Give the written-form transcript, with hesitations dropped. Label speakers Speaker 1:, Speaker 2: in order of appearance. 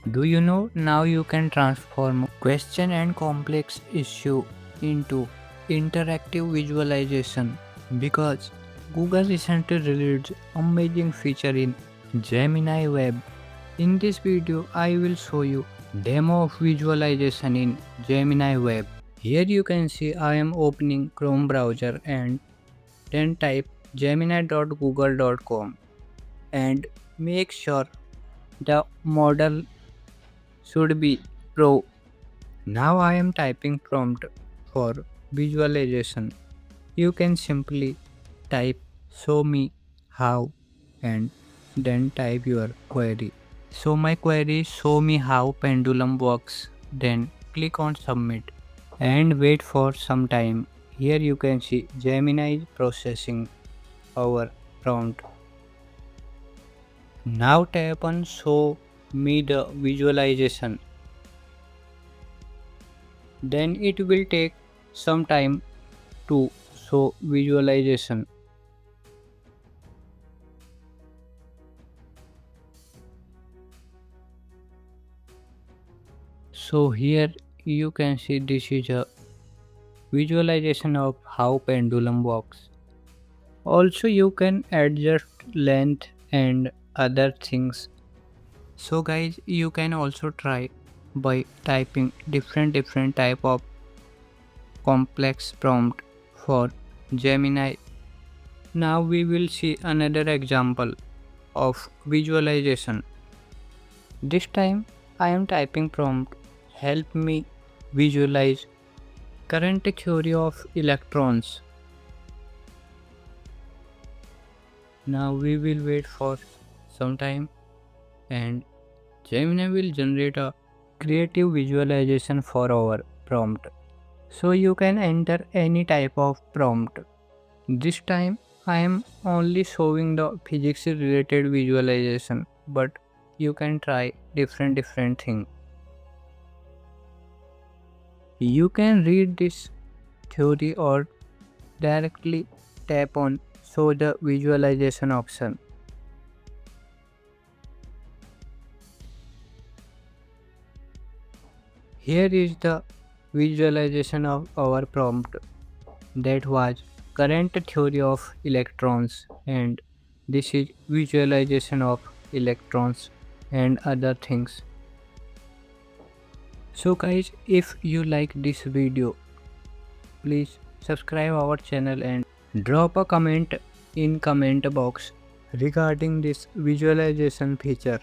Speaker 1: Do you know now you can transform question and complex issue into interactive visualization because Google recently released amazing feature in Gemini Web. In this video I will show you demo of visualization in Gemini Web. Here you can see I am opening Chrome browser and then type gemini.google.com and make sure the model should be Pro. Now I am typing prompt for visualization. You can simply type show me how and then type your query. So my query is show me how pendulum works. Then click on submit and wait for some time. Here you can see Gemini is processing our prompt. Now tap on show me the visualization. Then it will take some time to show visualization. So here you can see this is a visualization of how pendulum works. Also you can adjust length and other things. So guys, you can also try by typing different type of complex prompt for Gemini. Now we will see another example of visualization. This time I am typing prompt help me visualize current theory of electrons. Now we will wait for some time and Gemini will generate a creative visualization for our prompt. So you can enter any type of prompt. This time I am only showing the physics related visualization, but you can try different thing. You can read this theory or directly tap on show the visualization option. Here is the visualization of our prompt that was current theory of electrons, and this is visualization of electrons and other things. So guys, if you like this video, please subscribe our channel and drop a comment in comment box regarding this visualization feature.